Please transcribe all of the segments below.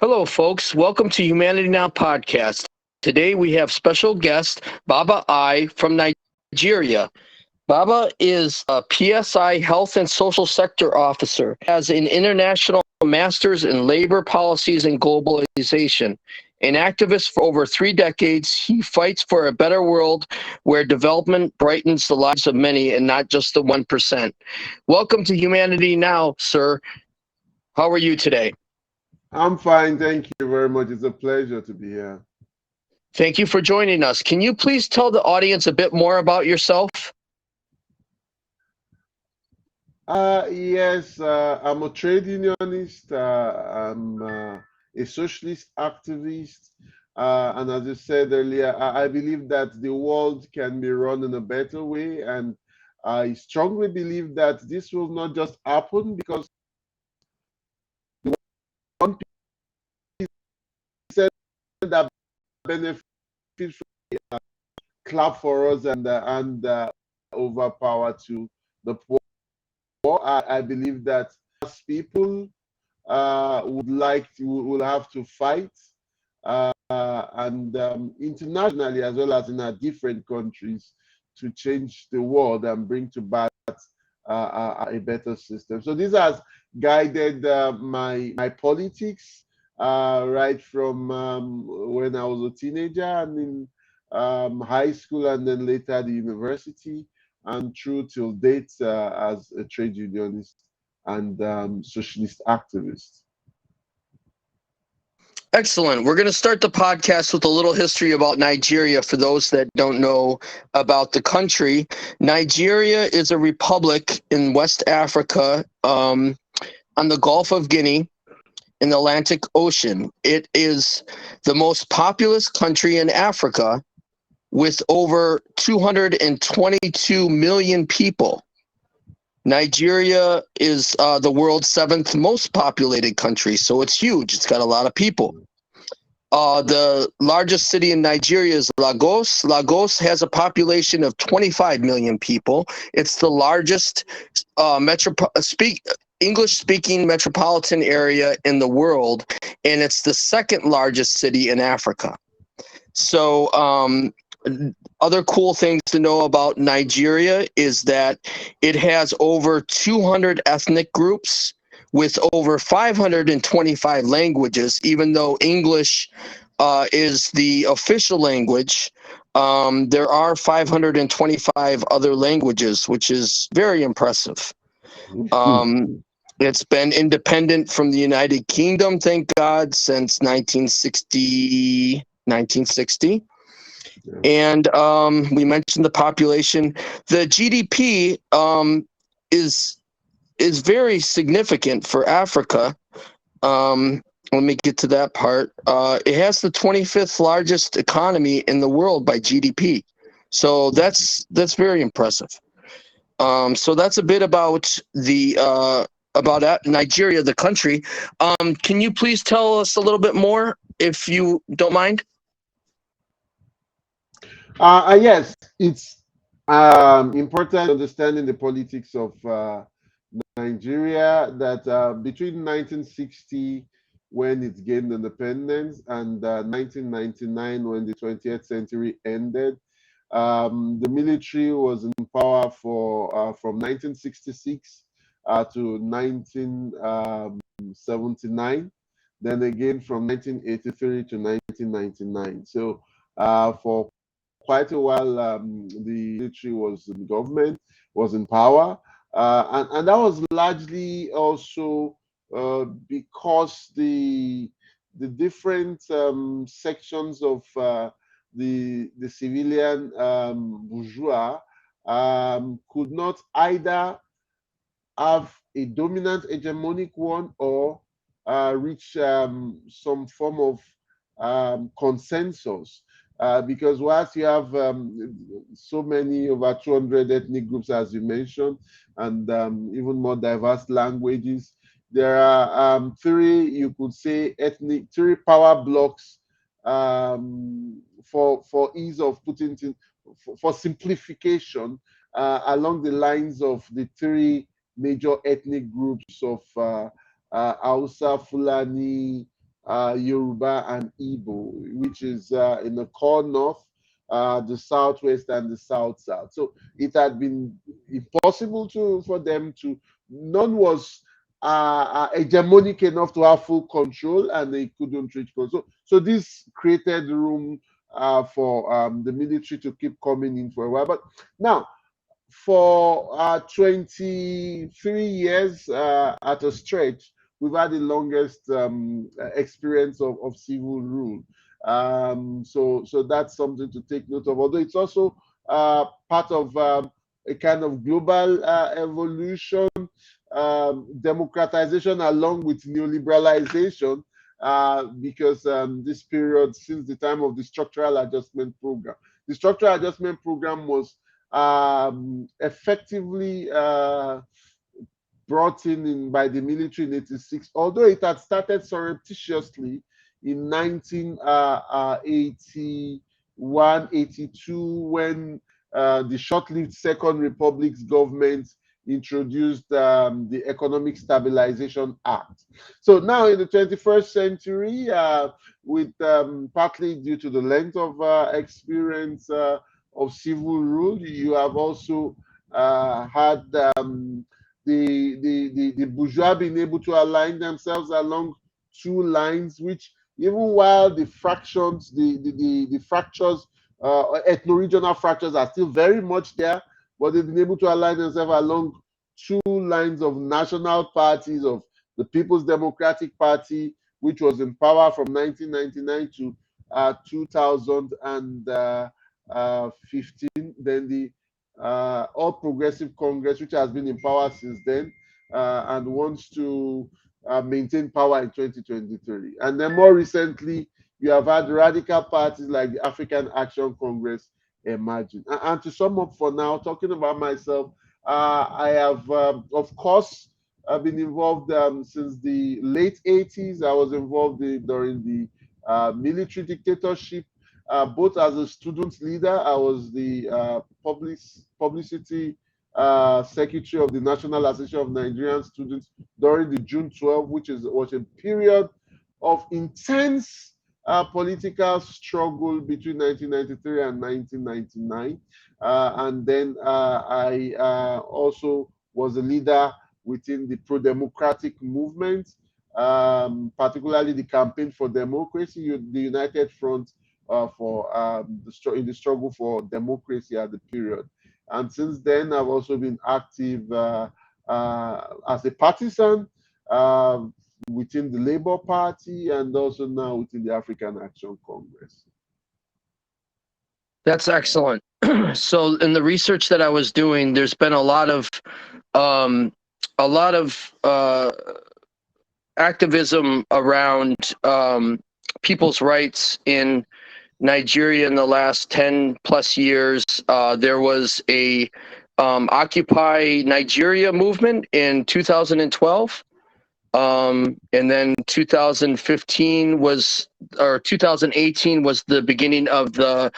Hello, folks. Welcome to Humanity Now podcast. Today we have special guest Baba I from Nigeria. Baba is a PSI Health and Social Sector Officer, has an international master's in labor policies and globalization. An activist for over 3 decades, he fights for a better world where development brightens the lives of many and not just the 1%. Welcome to Humanity Now, sir. How are you today? I'm fine, thank you very much. It's a pleasure to be here. Thank you for joining us. Can you please tell the audience a bit more about yourself? Yes, I'm a trade unionist. I'm a socialist activist. And as you said earlier, I believe that the world can be run in a better way. And I strongly believe that this will not just happen because one person that benefits clap for us and overpower to the poor. I believe that as people would like to will have to fight and internationally as well as in our different countries to change the world and bring to back a better system. So this has guided my politics right from when I was a teenager and in high school and then later the university and through till date as a trade unionist and socialist activist. Excellent. We're going to start the podcast with a little history about Nigeria for those that don't know about the country. Nigeria is a republic in West Africa on the Gulf of Guinea in the Atlantic Ocean. It is the most populous country in Africa with over 222 million people. Nigeria is the world's seventh most populated country, so it's huge. It's got a lot of people. The largest city in Nigeria is Lagos. Lagos has a population of 25 million people. It's the largest English-speaking metropolitan area in the world, and it's the second largest city in Africa. So, other cool things to know about Nigeria is that it has over 200 ethnic groups with over 525 languages, even though English is the official language. There are 525 other languages, which is very impressive. It's been independent from the United Kingdom, thank God, since 1960. And we mentioned the population. The GDP is very significant for Africa. Let me get to that part. It has the 25th largest economy in the world by GDP, so that's very impressive. So that's a bit about Nigeria, the country. Can you please tell us a little bit more, if you don't mind? Yes, it's important understanding the politics of Nigeria that between 1960 when it gained independence and 1999 when the 20th century ended, the military was in power for from 1966 to 1979, then again from 1983 to 1999. So for quite a while, the military was in government, was in power, and that was largely also because the different sections of the civilian bourgeois could not either have a dominant hegemonic one or reach some form of consensus. Because whilst you have so many, over 200 ethnic groups, as you mentioned, and even more diverse languages, there are you could say, three power blocks for ease of putting it for simplification along the lines of the three major ethnic groups of Hausa, Fulani, Yoruba, and Igbo, which is in the core north, the southwest, and the south-south. So it had been impossible for them to. None was hegemonic enough to have full control, and they couldn't reach control. So this created room for the military to keep coming in for a while. But now, for 23 years at a stretch, we've had the longest experience of civil rule. So that's something to take note of. Although it's also part of a kind of global evolution, democratization along with neoliberalization, because this period, since the time of the structural adjustment program, the structural adjustment program was effectively brought in by the military in 86, although it had started surreptitiously in 1981, 82, when the short-lived Second Republic's government introduced the Economic Stabilization Act. So now in the 21st century, with partly due to the length of experience of civil rule, you have also had the bourgeois being able to align themselves along two lines, which even while the fractions, the fractures, ethno-regional fractures are still very much there, but they've been able to align themselves along two lines of national parties, of the People's Democratic Party, which was in power from 1999 to 2015, then the All Progressive Congress, which has been in power since then, and wants to maintain power in 2023. And then more recently, you have had radical parties like the African Action Congress emerging. And to sum up for now, talking about myself, I have, of course, I've been involved since the late 80s. I was involved during the military dictatorship, both as a student leader. I was the publicity secretary of the National Association of Nigerian Students during the June 12, which was a period of intense political struggle between 1993 and 1999. And then I also was a leader within the pro-democratic movement, particularly the Campaign for Democracy, the United Front in the struggle for democracy at the period. And since then, I've also been active as a partisan within the Labour Party, and also now within the African Action Congress. That's excellent. So in the research that I was doing, there's been a lot of activism around people's rights in Nigeria in the last 10 plus years. There was a Occupy Nigeria movement in 2012. And then 2015 was, or 2018 was the beginning of the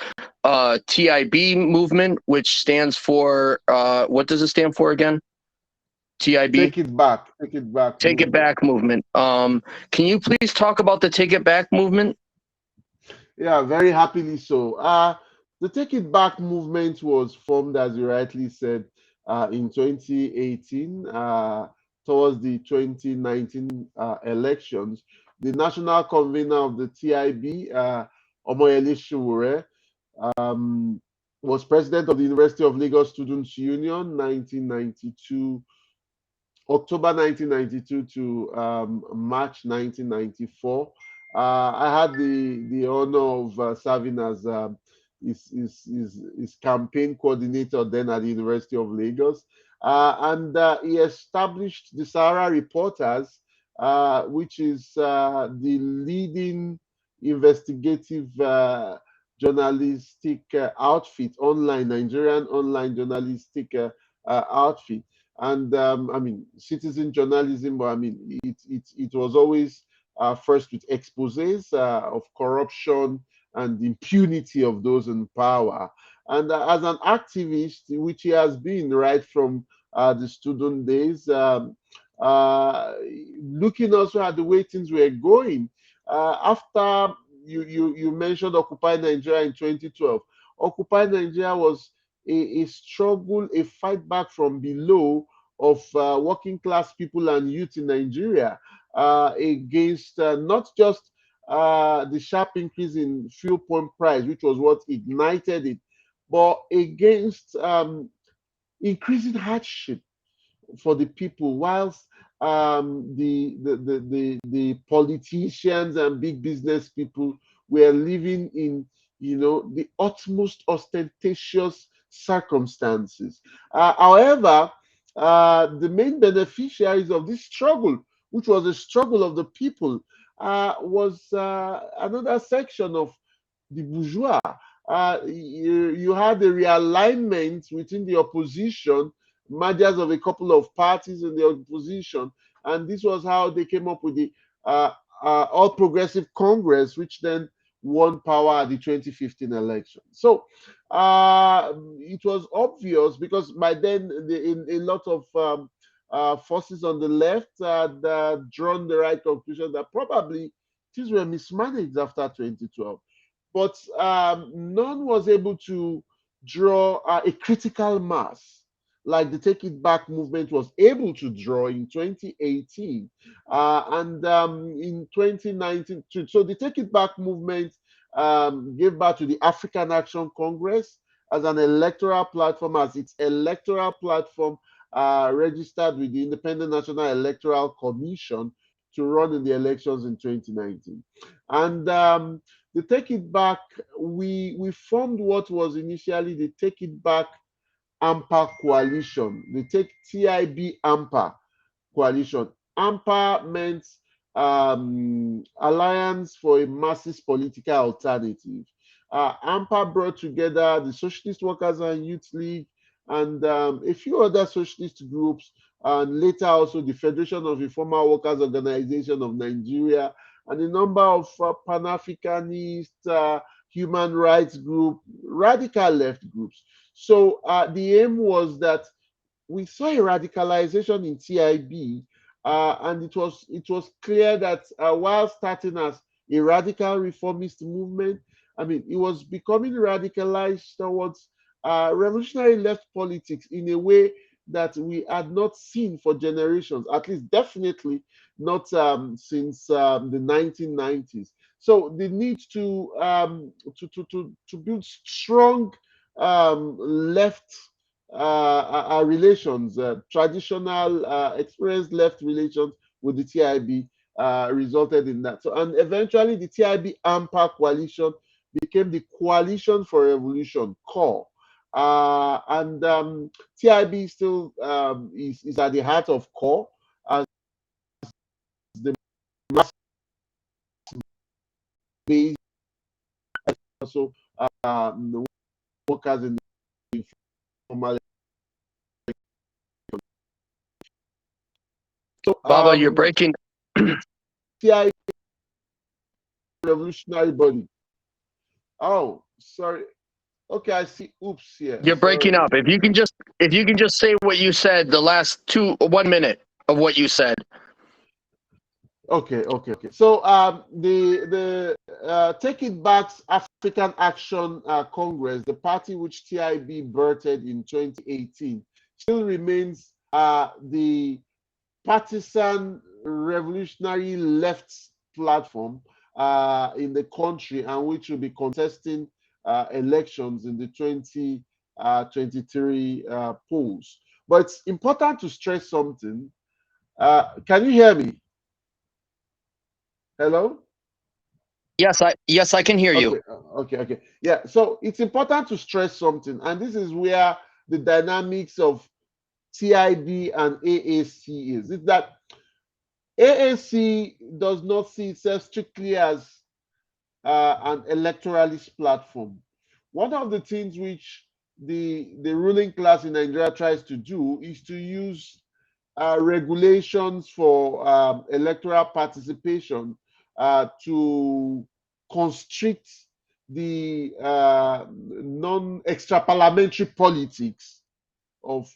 TIB movement, which stands for, what does it stand for again? TIB? Take it back. Take it back. Take it back movement. Can you please talk about the Take It Back movement? Yeah, very happily so. The Take It Back movement was formed, as you rightly said, in 2018, towards the 2019 elections. The national convener of the TIB, Omoyele Sowore, was president of the University of Lagos Students' Union, 1992, October 1992 to March 1994. I had the honor of serving as his campaign coordinator then at the University of Lagos. And he established the Sahara Reporters, which is the leading investigative journalistic outfit, Nigerian online journalistic outfit. And I mean, citizen journalism, but I mean, it was always first with exposés of corruption and impunity of those in power. And as an activist, which he has been right from the student days, looking also at the way things were going, After you mentioned Occupy Nigeria in 2012, Occupy Nigeria was a struggle, a fight back from below of working class people and youth in Nigeria against not just the sharp increase in fuel pump price, which was what ignited it, but against increasing hardship for the people, whilst the politicians and big business people were living in the utmost ostentatious circumstances. However, the main beneficiaries of this struggle, which was a struggle of the people, was another section of the bourgeois. You had a realignment within the opposition, mergers of a couple of parties in the opposition, and this was how they came up with the All Progressive Congress, which then won power at the 2015 election. So it was obvious, because by then a lot of forces on the left had drawn the right conclusion that probably things were mismanaged after 2012. But none was able to draw a critical mass like the Take It Back movement was able to draw in 2018 and in 2019. So the Take It Back movement gave birth to the African Action Congress as an electoral platform, as its electoral platform registered with the Independent National Electoral Commission to run in the elections in 2019. And the Take It Back, we formed what was initially the Take It Back AMPA coalition, the Take TIB AMPA coalition. AMPA meant Alliance for a Marxist Political Alternative. AMPA brought together the Socialist Workers and Youth League and a few other socialist groups, and later also the Federation of Informal Workers Organization of Nigeria, and a number of Pan-Africanist, human rights group, radical left groups. So the aim was that we saw a radicalization in TIB, and it was clear that while starting as a radical reformist movement, I mean, it was becoming radicalized towards revolutionary left politics in a way that we had not seen for generations, at least definitely not since the 1990s. So the need to build strong left relations, traditional experienced left relations with the TIB resulted in that. So, and eventually the TIB AMPA coalition became the Coalition for Revolution, CORE. And TIB still is at the heart of CORE as the mass base, also the workers in the informal. So, Baba, you're breaking. TIB revolutionary body. Oh, sorry. Okay, I see. Oops, here. You're breaking Sorry. up. If you can just say what you said, the last 1 minute of what you said. Okay. So the Take It Back's African Action Congress, the party which TIB birthed in 2018, still remains the partisan revolutionary left platform in the country, and which will be contesting elections in the 2023 polls. But it's important to stress something. Can you hear me? Hello? Yes, I can hear you. Okay. Yeah, so it's important to stress something, and this is where the dynamics of TIB and AAC is. It's that AAC does not see itself strictly as an electoralist platform. One of the things which the ruling class in Nigeria tries to do is to use regulations for electoral participation to constrict the non-extra parliamentary politics of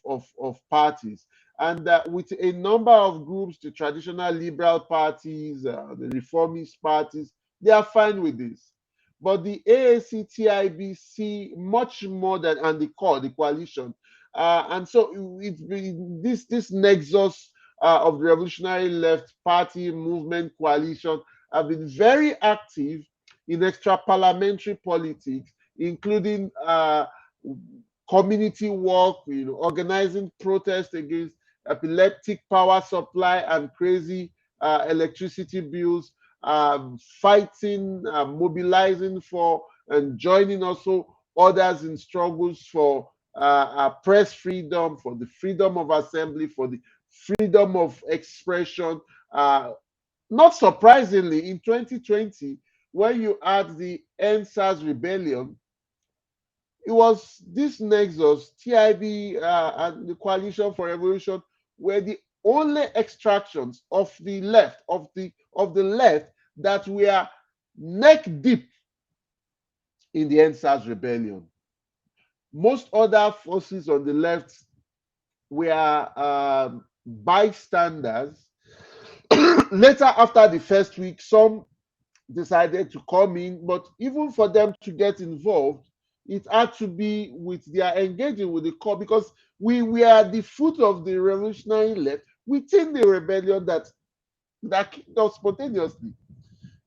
parties. And with a number of groups, the traditional liberal parties, the reformist parties, they are fine with this. But the AAC-TIB see much more than, and the core, the coalition. And so this nexus of the Revolutionary Left Party movement coalition have been very active in extra-parliamentary politics, including community work, organizing protests against epileptic power supply and crazy electricity bills, fighting, mobilizing for, and joining also others in struggles for press freedom, for the freedom of assembly, for the freedom of expression. Not surprisingly, in 2020, when you add the NSAS rebellion, it was this nexus, TIB and the Coalition for Revolution, were the only extractions of the left, of the left, that were neck deep in the NSAS rebellion. Most other forces on the left were bystanders. Later, after the first week, some decided to come in, but even for them to get involved, it had to be with their engaging with the core, because we were the foot of the revolutionary left within the rebellion that kicked off spontaneously,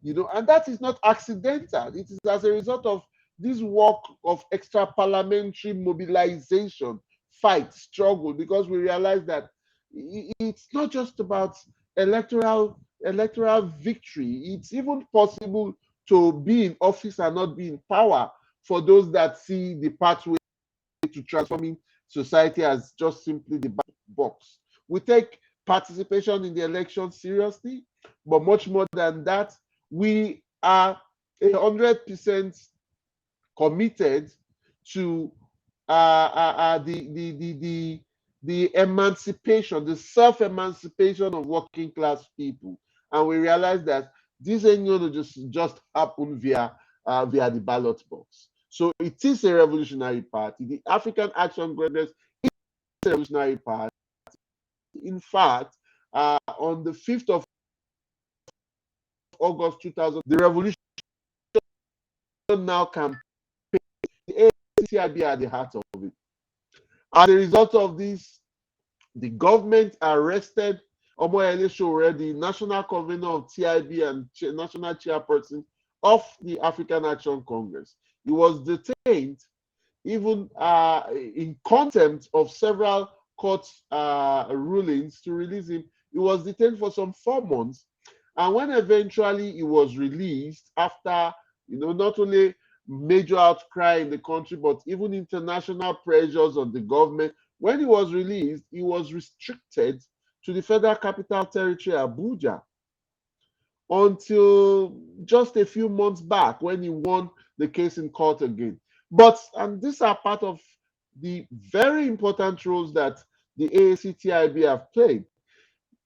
and that is not accidental. It is as a result of this work of extra parliamentary mobilization, fight, struggle, because we realize that it's not just about electoral victory. It's even possible to be in office and not be in power for those that see the pathway to transforming society as just simply the box. We take participation in the election seriously, but much more than that, we are 100% committed to the emancipation, the self-emancipation of working class people. And we realize that this ain't going to just happen via the ballot box. So it is a revolutionary party. The African Action Congress is a revolutionary party. In fact, on the 5th of August 2000, the Revolution Now campaign, the ACIB at the heart of it. As a result of this, the government arrested Omoyele Sowore, the national convener of TIB and national chairperson of the African Action Congress. He was detained, even in contempt of several court rulings to release him. He was detained for some 4 months. And when eventually he was released, after not only major outcry in the country, but even international pressures on the government, when he was released, he was restricted to the Federal Capital Territory, Abuja, until just a few months back when he won the case in court again. And these are part of the very important roles that the AAC-TIB have played.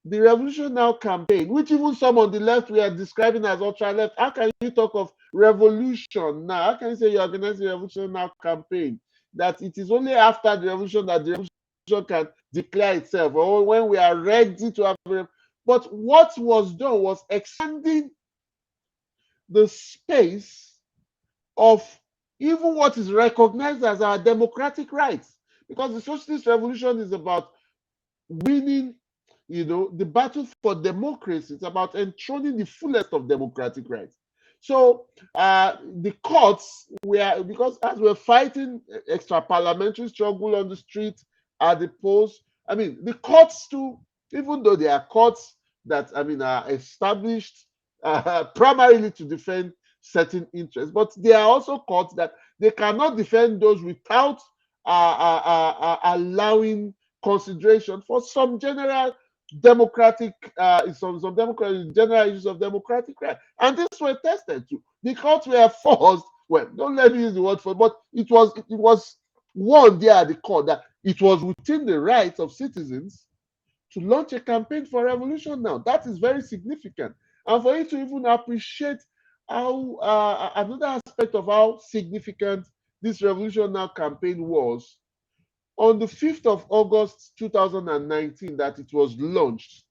The Revolution Now campaign, which even some on the left were describing as ultra-left, how can you talk of revolution now? How can you say you organize the Revolution Now campaign? That it is only after the revolution that the revolution can declare itself, or when we are ready to have a... But what was done was expanding the space of even what is recognized as our democratic rights. Because the socialist revolution is about winning the battle for democracy. It's about enthroning the fullest of democratic rights. So the courts were, because as we're fighting extra parliamentary struggle on the street, at the polls, the courts too, even though they are courts that are established primarily to defend certain interests, but they are also courts that they cannot defend those without allowing consideration for some general democratic general issues of democratic right. And this were tested too. The courts were forced, well, don't let me use the word for it, but it was one there at the court that it was within the rights of citizens to launch a campaign for revolution now. That is very significant. And for you to even appreciate how another aspect of how significant this Revolution Now campaign was, On the 5th of August 2019 that it was launched,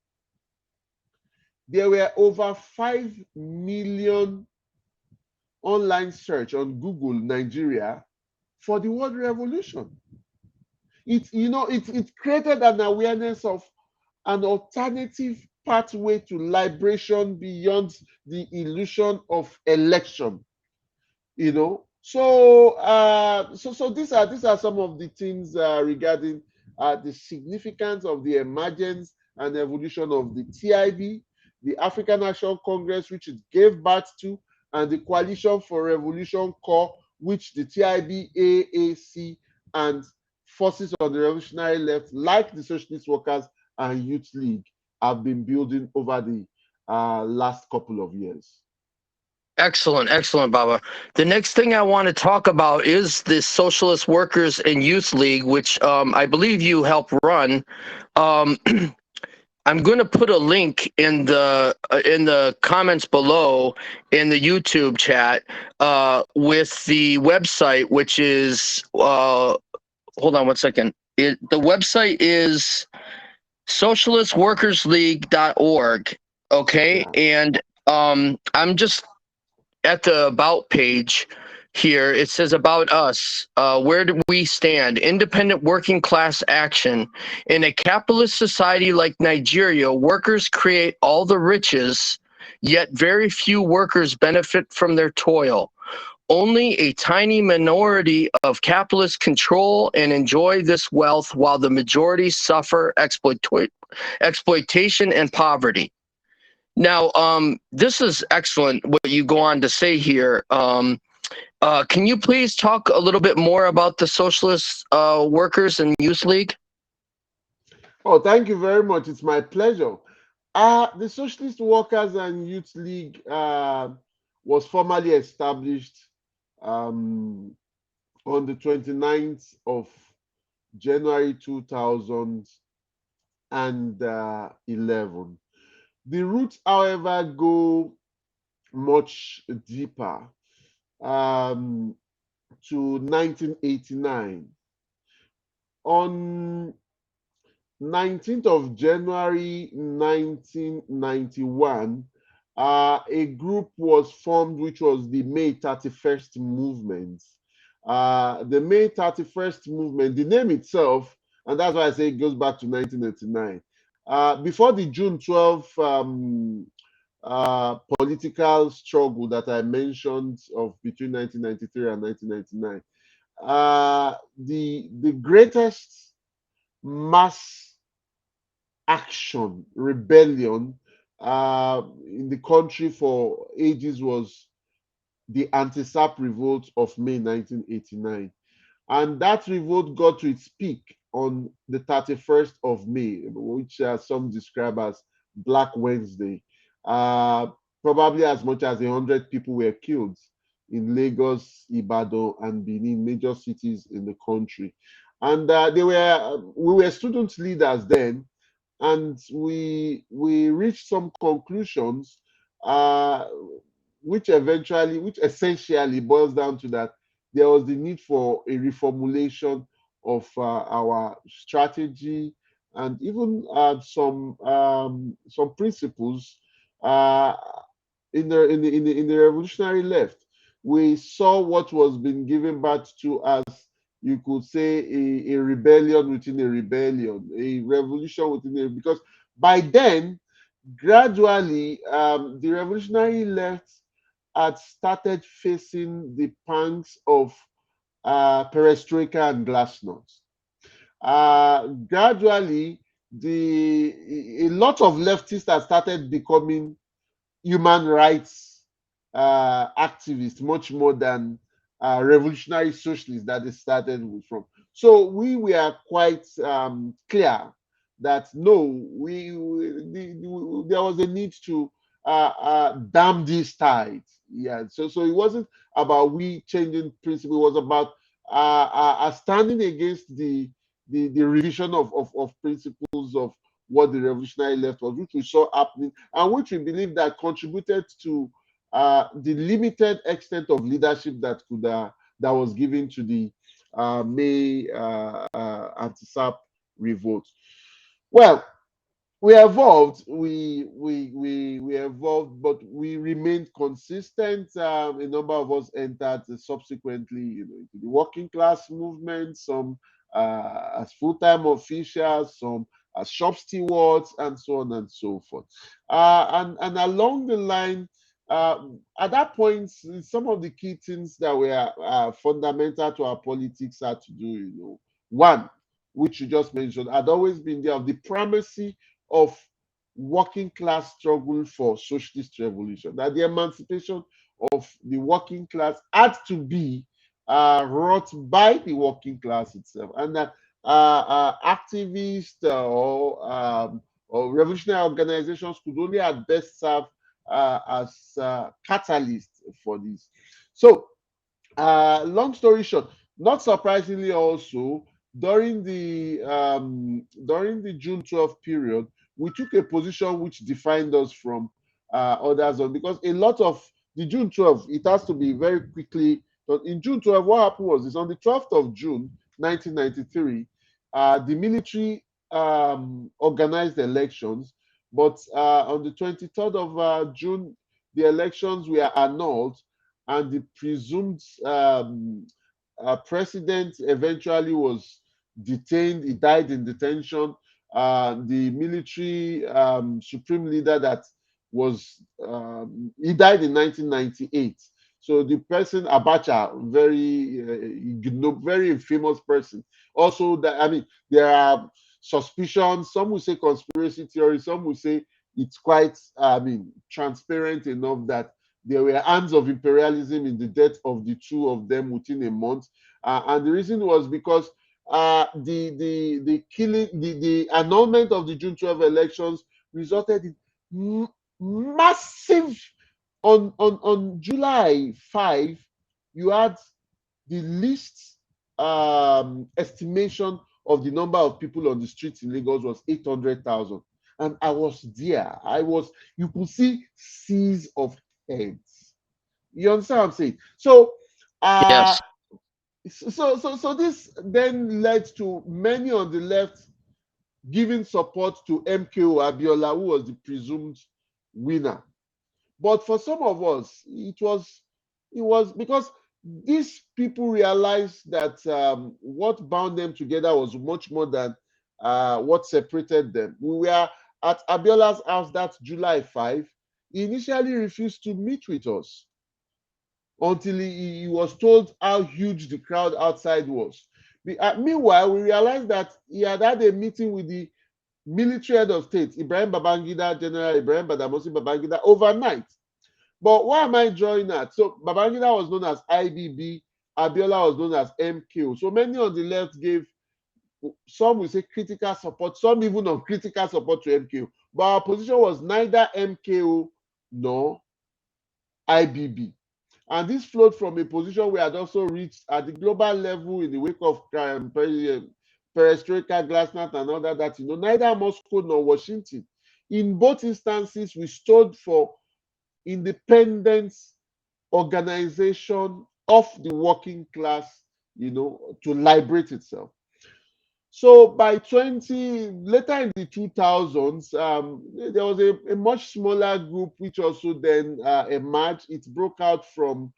there were over 5 million online search on Google Nigeria for the word revolution. It created an awareness of an alternative pathway to liberation beyond the illusion of election. So these are some of the things regarding the significance of the emergence and evolution of the TIB, the African National Congress, which it gave birth to, and the Coalition for Revolution Corps, which the TIB, AAC, and forces on the revolutionary left, like the Socialist Workers and Youth League, have been building over the last couple of years. Excellent, excellent, Baba. The next thing I want to talk about is the Socialist Workers and Youth League, which I believe you help run. I'm going to put a link in the comments below in the YouTube chat with the website, which is hold on one second. The website is socialistworkersleague.org. Okay, Yeah. and I'm just at the about page here. It says about us. Where do we stand? Independent working class action. In a capitalist society like Nigeria, workers create all the riches, yet very few workers benefit from their toil. Only a tiny minority of capitalists control and enjoy this wealth, while the majority suffer exploitation and poverty. Now, this is excellent what you go on to say here. Can you please talk a little bit more about the Socialist Workers and Youth League? Oh, thank you very much. It's my pleasure. The Socialist Workers and Youth League was formally established on the 29th of January 2011. The roots, however, go much deeper to 1989. On 19th of January 1991, a group was formed, which was the May 31st movement. The May 31st movement, the name itself, and that's why I say it goes back to 1989. Before the June 12 political struggle that I mentioned of between 1993 and 1999, the greatest mass action, rebellion in the country for ages was the anti-SAP revolt of May 1989. And that revolt got to its peak on the 31st of May, which some describe as Black Wednesday. Probably as much as 100 people were killed in Lagos, Ibadan, and Benin, major cities in the country. And we were student leaders then, and we reached some conclusions, which essentially boils down to that there was the need for a reformulation of our strategy and even some principles in the revolutionary left. We saw what was being given birth to as, you could say, a rebellion within a rebellion, a revolution within a, because by then, gradually, the revolutionary left had started facing the pangs of perestroika and glasnost. Gradually, a lot of leftists had started becoming human rights activists, much more than revolutionary socialists that they started from. So we were quite clear that no, there was a need to dam these tides. Yeah, so it wasn't about we changing principle. It was about standing against the revision of principles of what the revolutionary left was, which we saw happening, and which we believe that contributed to the limited extent of leadership that was given to the May anti-SAP revolt. Well, we evolved, we evolved, but we remained consistent. A number of us entered subsequently, into the working class movement, some as full-time officials, some as shop stewards, and so on and so forth. And along the line, at that point, some of the key things that were fundamental to our politics had to do, one, which you just mentioned, had always been there, of the primacy of working class struggle for socialist revolution, that the emancipation of the working class had to be wrought by the working class itself, and that activists or revolutionary organizations could only at best serve as catalysts for this. So, long story short, not surprisingly, also during the June 12th period, we took a position which defined us from others on, because a lot of the June 12th, it has to be very quickly. But in June 12th, what happened was this: on the 12th of June, 1993, the military organized elections, but on the 23rd of June, the elections were annulled, and the presumed president eventually was detained. He died in detention. The military supreme leader that was he died in 1998. So the person Abacha, very infamous person. Also, that, I mean, there are suspicions. Some will say conspiracy theory. Some will say it's quite, transparent enough that there were hands of imperialism in the death of the two of them within a month. And the reason was because the killing, the annulment of the June 12 elections resulted in massive. On July 5, you had the least estimation of the number of people on the streets in Lagos was 800,000. And I was there. You could see seas of heads. You understand what I'm saying? So, Yes. so this then led to many on the left giving support to MKO Abiola, who was the presumed winner. But for some of us, it was because these people realized that what bound them together was much more than what separated them. We were at Abiola's house that July 5. He initially refused to meet with us until he was told how huge the crowd outside was. Meanwhile, we realized that he had a meeting with the military head of state, Ibrahim Babangida, General Ibrahim Badamasi Babangida, overnight. But why am I drawing that? So Babangida was known as IBB, Abiola was known as MKO. So many on the left gave, some will say critical support, some even uncritical support to MKO. But our position was neither MKO nor IBB. And this flowed from a position we had also reached at the global level in the wake of perestroika, glasnost, and all that, neither Moscow nor Washington. In both instances, we stood for independence, organization of the working class, to liberate itself. So by later in the 2000s, there was a much smaller group which also then emerged. It broke out from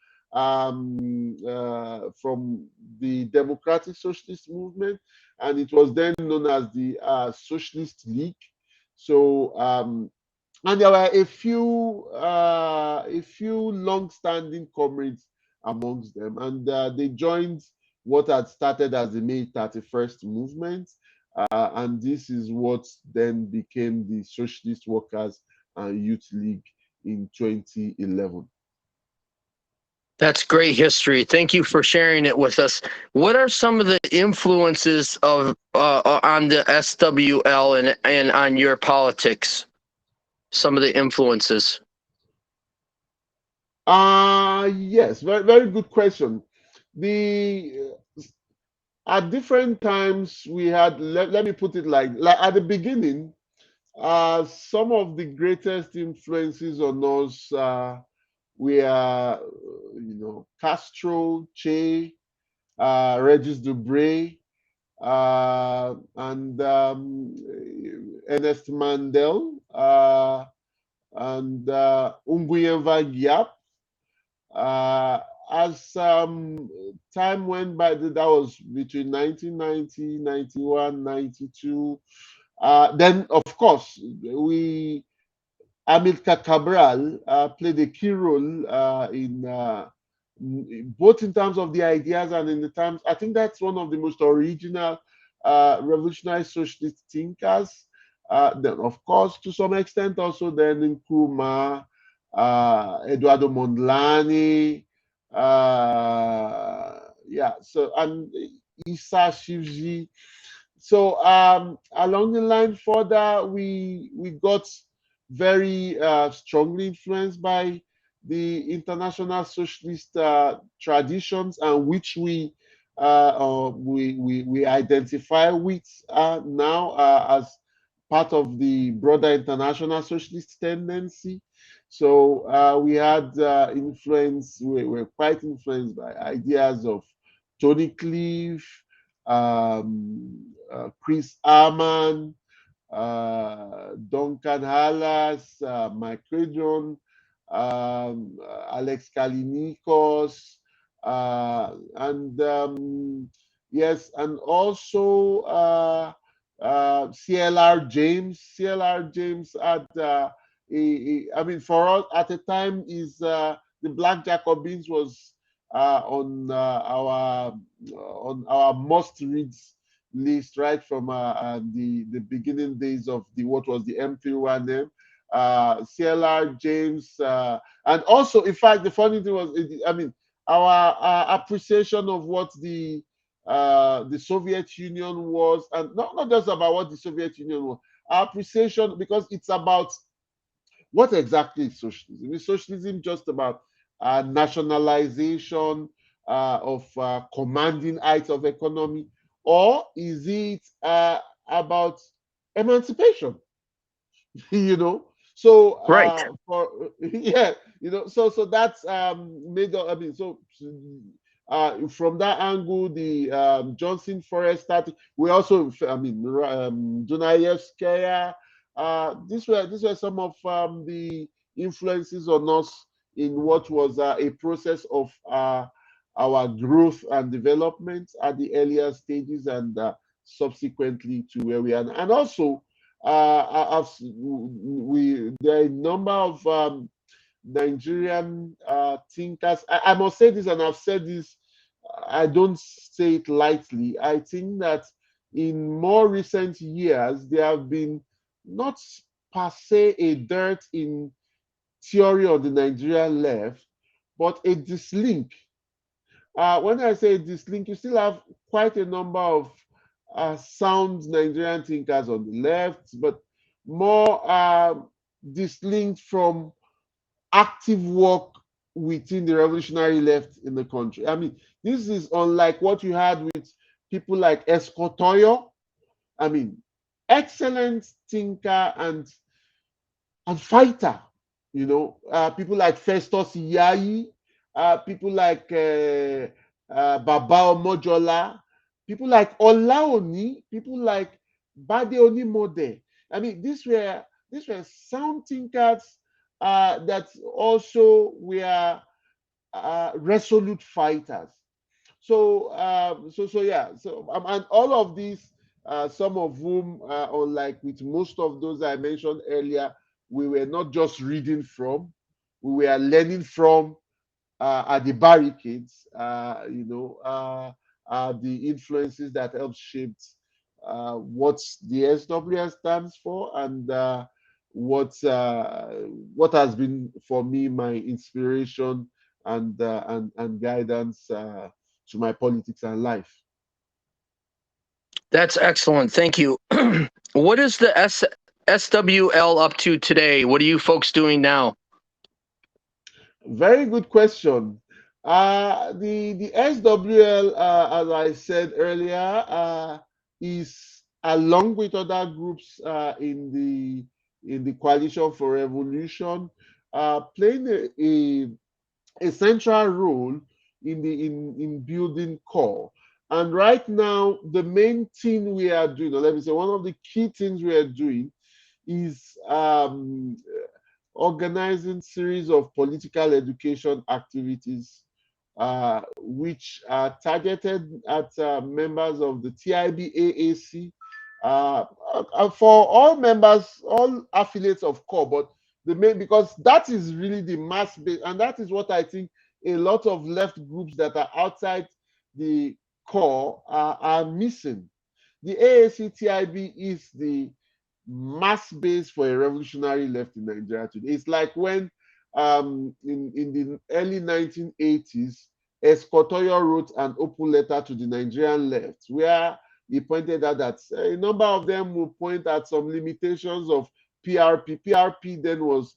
the Democratic Socialist movement, and it was then known as the Socialist League. So and there were a few long-standing comrades amongst them, and they joined what had started as the May 31st movement, and this is what then became the Socialist Workers and Youth League in 2011. That's great history. Thank you for sharing it with us. What are some of the influences of on the SWL and on your politics? Some of the influences. Yes, very, very good question. At different times we had, let me put it like at the beginning, some of the greatest influences on us were, Castro, Che, Regis Dubray, and Ernest Mandel, and Nguyen Van Giap. Uh, as time went by, that was between 1990, 91, 92. Then, of course, Amilcar Cabral played a key role in both in terms of the ideas and in the terms. I think that's one of the most original revolutionary socialist thinkers. Then, of course, to some extent, also then Nkrumah, Eduardo Mondlane, yeah. So and Issa Shivji. So along the line further, we got very strongly influenced by the international socialist traditions, and which we identify with now as part of the broader international socialist tendency. So we had influence. We were quite influenced by ideas of Tony Cliff, Chris Arman, Duncan Hallas, Mike Credron, Alex Kalinikos, and yes, and also CLR James. CLR James had, I mean, for us at the time, is the Black Jacobins was on our must reads list right from the beginning days of the what was the M31M. CLR James, and also, in fact, the funny thing was, I mean, our appreciation of what the Soviet Union was, and not just about what the Soviet Union was, our appreciation, because it's about what exactly is socialism? Is socialism just about nationalization of commanding heights of economy, or is it about emancipation? you know, so Right. for yeah, so that's made up. I mean, so from that angle, the Johnson Forest started. We also, I mean, Dunayevskaya. These were some of the influences on us in what was a process of our growth and development at the earlier stages, and subsequently to where we are. And also, there are a number of Nigerian thinkers. I must say this, and I've said this. I don't say it lightly. I think that in more recent years, there have been not per se a dearth in theory on the Nigerian left, but a dislink. When I say dislink, you still have quite a number of sound Nigerian thinkers on the left, but more dislinked from active work within the revolutionary left in the country. I mean, this is unlike what you had with people like Escotoyo. I mean, excellent thinker and fighter. People like Festus Iyayi, people like Baba Omojola, people like Olaoni, people like Bade Onimode. I mean, these were sound thinkers that also were resolute fighters. So yeah. So and all of these, some of whom, unlike with most of those I mentioned earlier, we were not just reading from, we were learning from at the barricades. The influences that helped shape what the SWS stands for, and what has been for me my inspiration and guidance to my politics and life. That's excellent. Thank you. What is the SWL up to today? What are you folks doing now? Very good question. The SWL, as I said earlier, is along with other groups in the Coalition for Revolution, playing a central role in building core. And right now, the main thing we are doing, or let me say, one of the key things we are doing is organizing series of political education activities, which are targeted at members of the TIB AAC, for all members, all affiliates of CORE, but the main, because that is really the mass base, and that is what I think a lot of left groups that are outside the CORE are missing. The AAC TIB is the mass base for a revolutionary left in Nigeria today. It's like when in the early 1980s, Escotoyo wrote an open letter to the Nigerian left where he pointed out that a number of them will point at some limitations of PRP. PRP then was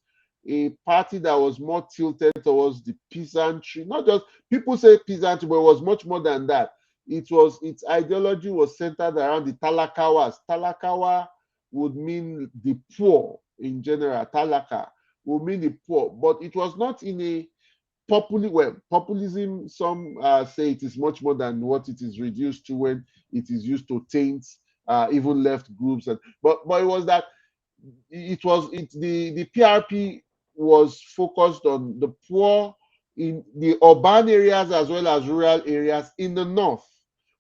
a party that was more tilted towards the peasantry. Not just people say peasantry, but it was much more than that. Its ideology was centered around the Talakawas. Talakawa would mean the poor in general. Talaka would mean the poor, but it was not in a populism. Some say it is much more than what it is reduced to when it is used to taint even left groups. But it was that the PRP was focused on the poor in the urban areas as well as rural areas in the north.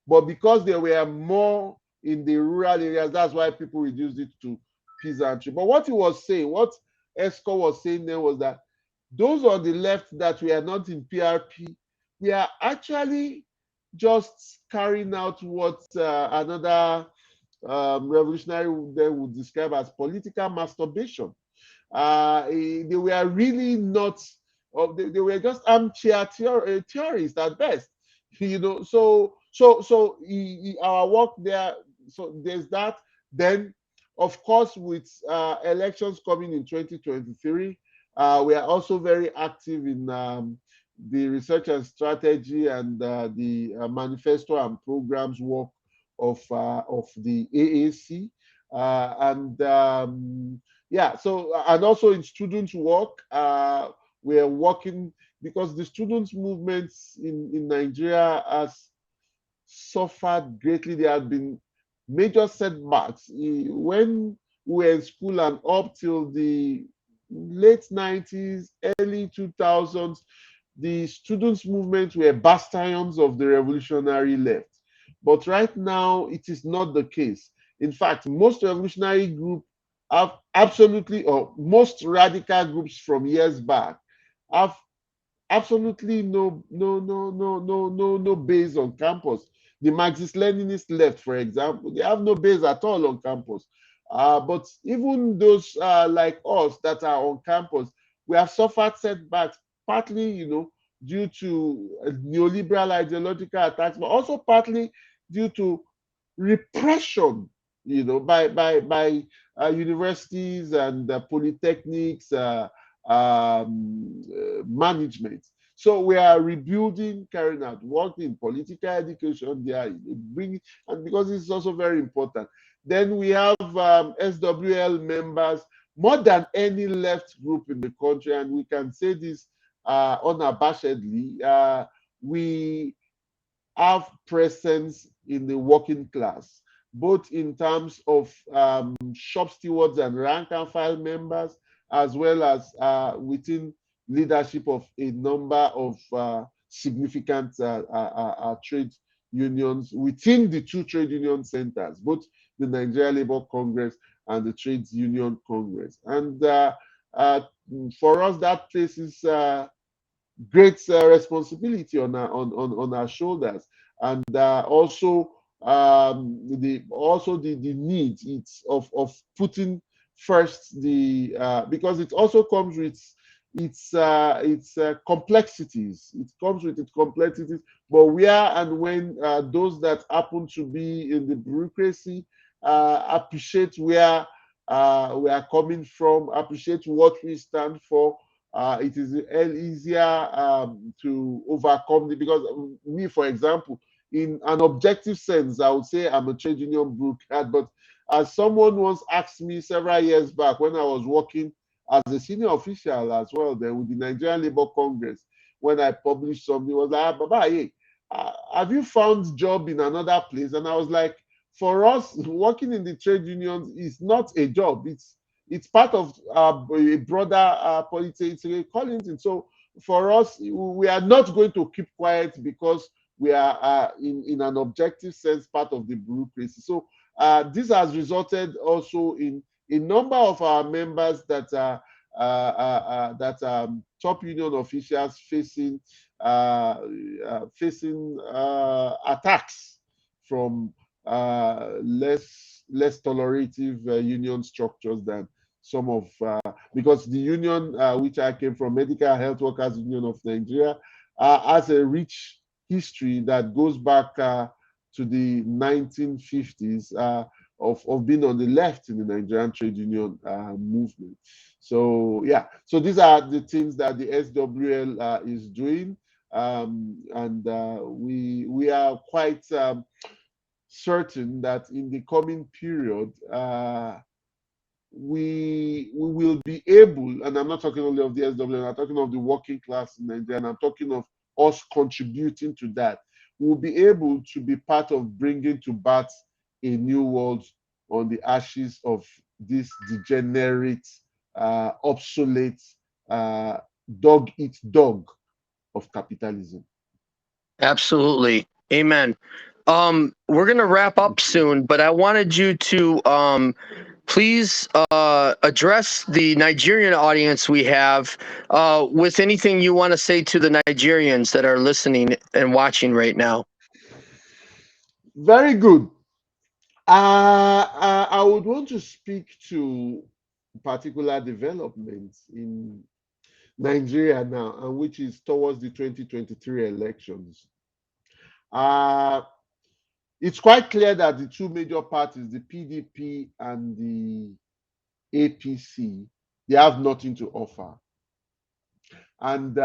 But because there were more in the rural areas, that's why people reduced it to peasantry. But what he was saying, what Esco was saying then was that those on the left that we are not in PRP, we are actually just carrying out what another revolutionary then would describe as political masturbation. They were really not, they were just armchair theorists at best, you know. So our work there. So there's that. Then, of course, with elections coming in 2023, we are also very active in the research and strategy and the manifesto and programs work of the AAC, and yeah. So and also in students' work, we are working because the students' movements in Nigeria has suffered greatly. There have been major setbacks when we were in school and up till the late 90s, early 2000s. The students' movements were bastions of the revolutionary left. But right now, it is not the case. In fact, most revolutionary groups have absolutely, or most radical groups from years back, have absolutely no base on campus. The Marxist Leninist left, for example, they have no base at all on campus. But even those like us that are on campus, we have suffered setbacks, partly, due to neoliberal ideological attacks, but also partly due to repression, by universities and polytechnics management. So we are rebuilding, carrying out work in political education there, bring, and because it's also very important. Then we have SWL members, more than any left group in the country, and we can say this unabashedly. We have presence in the working class, both in terms of shop stewards and rank and file members, as well as within leadership of a number of significant trade unions within the two trade union centers, both the Nigeria Labour Congress and the Trades Union Congress. And for us, that places great responsibility on our shoulders, and also the need of putting first the because it also comes with its complexities. It comes with its complexities, but where and when those that happen to be in the bureaucracy appreciate where we are coming from, appreciate what we stand for, it is easier to overcome because me, for example, in an objective sense, I would say I'm a trade union bureaucrat, but as someone once asked me several years back when I was working as a senior official as well there with the Nigerian Labour Congress, when I published something. It was like, Baba, hey, have you found job in another place? And I was like, for us, working in the trade unions is not a job. It's part of a broader politics, Collington. So for us, we are not going to keep quiet because we are in an objective sense part of the bureaucracy. So this has resulted also in a number of our members that are top union officials facing attacks from less tolerative union structures than some of because the union which I came from, Medical Health Workers Union of Nigeria, has a rich history that goes back to the 1950s of being on the left in the Nigerian trade union movement. So yeah, so these are the things that the SWL is doing, and we are quite certain that in the coming period we will be able, and I'm not talking only of the SWL, I'm talking of the working class in Nigeria, and I'm talking of us contributing to that. We'll be able to be part of bringing to birth a new world on the ashes of this degenerate, obsolete, dog eat dog of capitalism. Absolutely. Amen. We're going to wrap up soon, but I wanted you to please address the Nigerian audience we have with anything you want to say to the Nigerians that are listening and watching right now. Very good. I would want to speak to particular developments in Nigeria now, and which is towards the 2023 elections. It's quite clear that the two major parties, the PDP and the APC, they have nothing to offer. And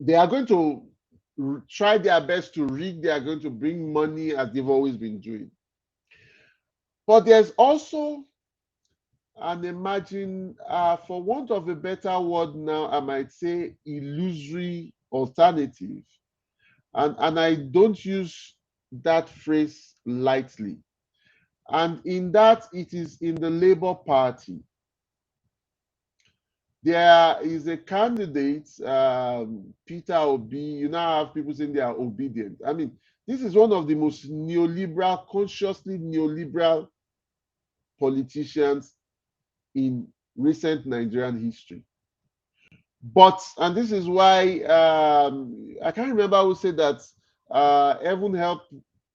they are going to try their best to rig, they are going to bring money as they've always been doing. But there's also an emerging, for want of a better word now, I might say illusory alternative. And I don't use that phrase lightly. And in that, it is in the Labour Party. There is a candidate, Peter Obi. You now have people saying they are obedient. I mean, this is one of the most neoliberal, consciously neoliberal politicians in recent Nigerian history. But, and this is why I can't remember who said that heaven help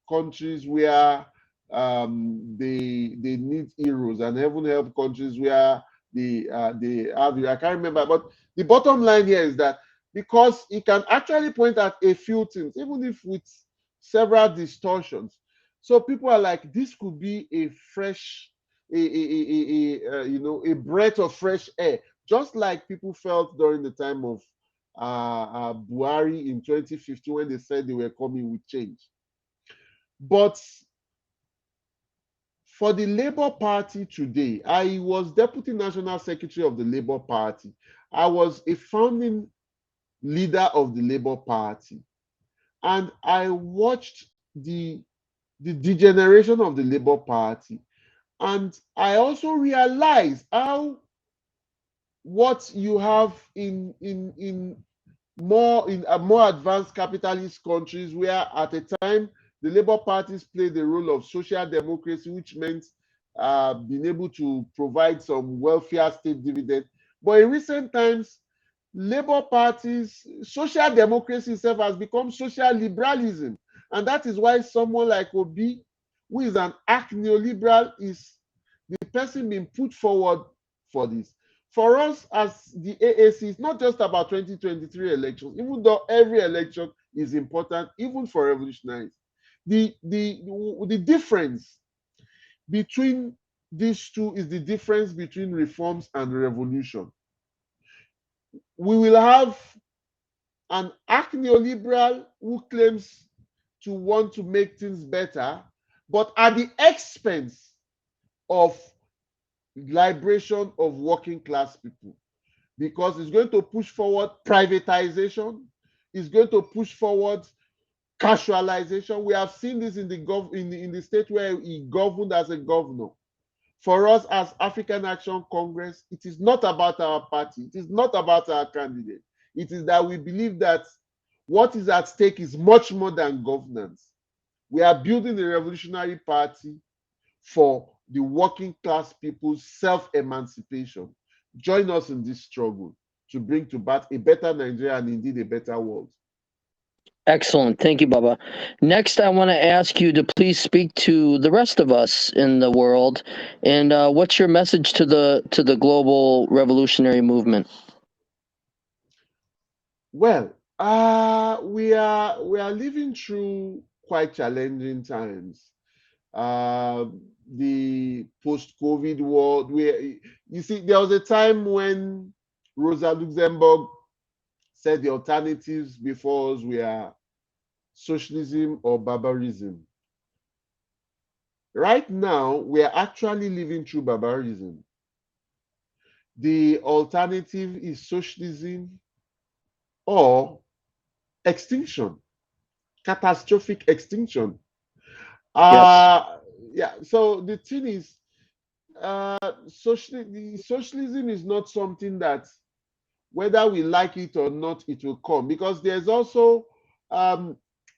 countries where they need heroes, and heaven help countries where they have you. I can't remember, but the bottom line here is that because it can actually point at a few things, even if with several distortions. So people are like, this could be a fresh, a breath of fresh air, just like people felt during the time of Buhari in 2015 when they said they were coming with change. But for the Labour Party today, I was Deputy National Secretary of the Labour Party. I was a founding leader of the Labour Party. And I watched the degeneration of the Labour Party. And I also realized how what you have in more advanced capitalist countries, where at a time the Labour parties played the role of social democracy, which meant being able to provide some welfare state dividend. But in recent times, Labour parties, social democracy itself has become social liberalism. And that is why someone like Obi, who is an arch neoliberal, is the person being put forward for this. For us as the AAC, it's not just about 2023 elections, even though every election is important, even for revolutionaries. The difference between these two is the difference between reforms and revolution. We will have an arch neoliberal who claims to want to make things better, but at the expense of liberation of working class people. because it's going to push forward privatization, it's going to push forward casualization. We have seen this in the state where he governed as a governor. For us as African Action Congress, it is not about our party, it is not about our candidate. It is that we believe that what is at stake is much more than governance. We are building a revolutionary party for the working class people's self-emancipation. Join us in this struggle to bring to birth a better Nigeria and indeed a better world. Excellent. Thank you, Baba. Next, I want to ask you to please speak to the rest of us in the world. And what's your message to the global revolutionary movement? Well, we are living through quite challenging times. The post-COVID world, where you see, there was a time when Rosa Luxemburg said the alternatives before us were socialism or barbarism. Right now, we are actually living through barbarism. The alternative is socialism or extinction, catastrophic extinction. Yes. Yeah, so the thing is, socialism is not something that, whether we like it or not, it will come, because there's also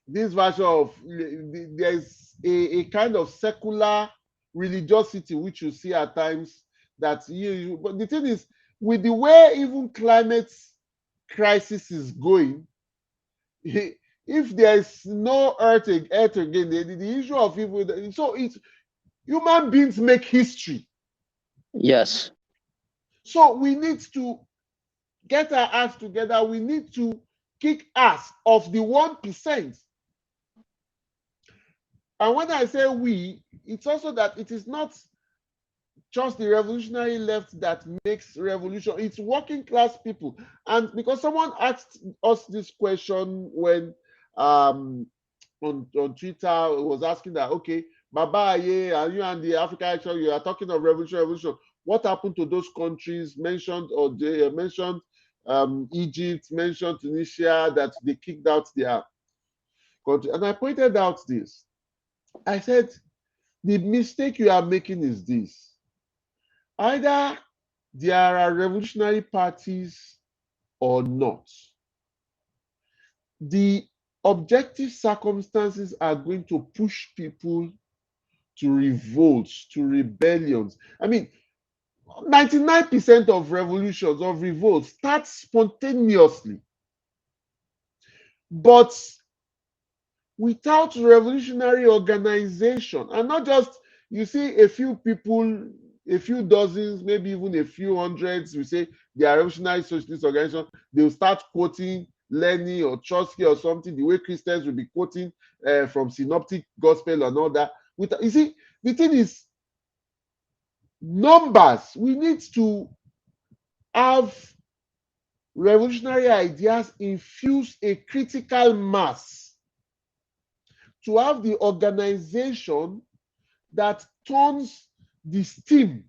this version of, there's a kind of secular religiosity which you see at times, that but the thing is, with the way even climate crisis is going, if there's no earth again, the issue of evil, so it's, human beings make history. Yes. So we need to get our acts together. We need to kick ass of the 1%. And when I say we, it's also that it is not just the revolutionary left that makes revolution, it's working class people. And because someone asked us this question when on Twitter, was asking that, okay, Baba, yeah, and you and the Africa Action, you are talking of revolution. What happened to those countries mentioned, or they mentioned Egypt, mentioned Tunisia, that they kicked out their country? And I pointed out this. I said, the mistake you are making is this: either there are revolutionary parties or not. The objective circumstances are going to push people to revolts, to rebellions. I mean, 99% of revolutions, of revolts, start spontaneously. But without revolutionary organization, and not just, you see a few people, a few dozens, maybe even a few hundreds, we say they are revolutionary socialist organization, they'll start quoting Lenin or Trotsky or something, the way Christians will be quoting from synoptic gospel and all that. You see, the thing is, numbers. We need to have revolutionary ideas infuse a critical mass, to have the organization that turns the steam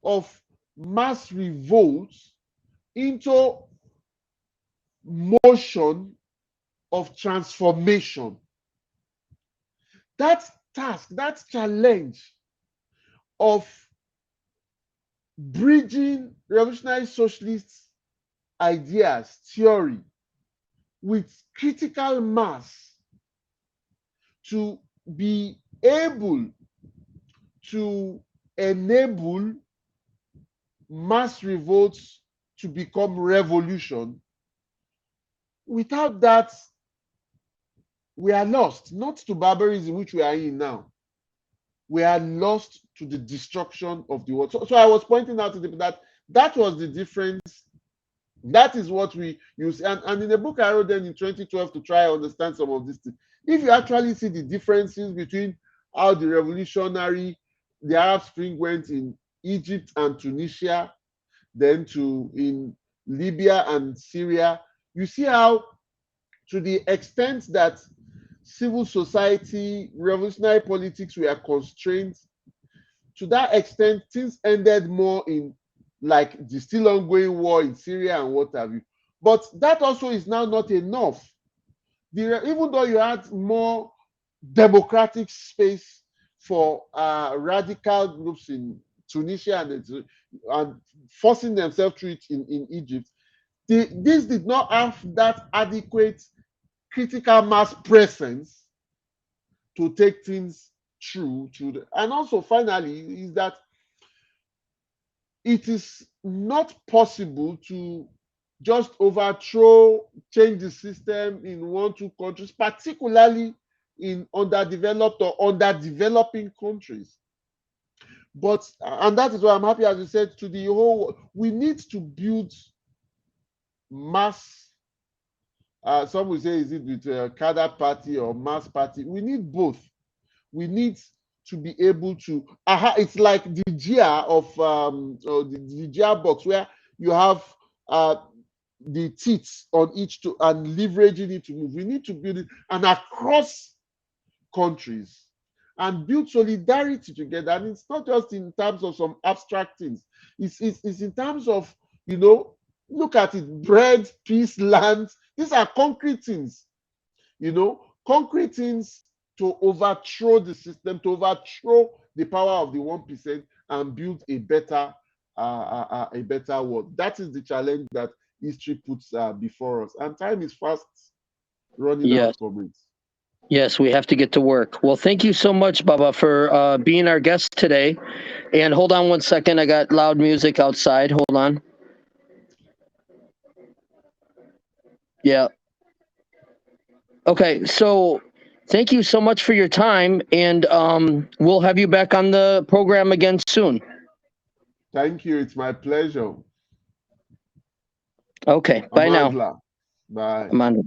of mass revolts into motion of transformation. That task, that challenge of bridging revolutionary socialist ideas, theory, with critical mass, to be able to enable mass revolts to become revolution. Without that, we are lost, not to barbarism, which we are in now. We are lost to the destruction of the world. So I was pointing out to them that was the difference. That is what we use. And in the book I wrote then in 2012 to try to understand some of these things. If you actually see the differences between how the Arab Spring went in Egypt and Tunisia, then in Libya and Syria, you see how, to the extent that civil society, revolutionary politics were constrained, to that extent, things ended more in like the still ongoing war in Syria and what have you. But that also is now not enough. Even though you had more democratic space for radical groups in Tunisia and forcing themselves through it in Egypt, this did not have that adequate critical mass presence to take things through. And also, finally, is that it is not possible to just change the system in 1-2 countries, particularly in underdeveloped or underdeveloping countries. But, and that is why I'm happy, as you said, to the whole, we need to build mass, some will say, is it with a cadre party or mass party? We need both. We need to be able to, it's like the gear of the gear box where you have the teeth on each and leveraging it to move. We need to build it and across countries and build solidarity together. And it's not just in terms of some abstract things. It's in terms of, look at it, bread, peace, land. These are concrete things, concrete things to overthrow the system, to overthrow the power of the 1% and build a better world. That is the challenge that history puts before us. And time is fast running out, comrades. Yes, we have to get to work. Well, thank you so much, Baba, for being our guest today. And hold on one second. I got loud music outside. Hold on. Yeah. Okay, so thank you so much for your time, and we'll have you back on the program again soon. Thank you. It's my pleasure. Okay, bye now. Bye. Amanda.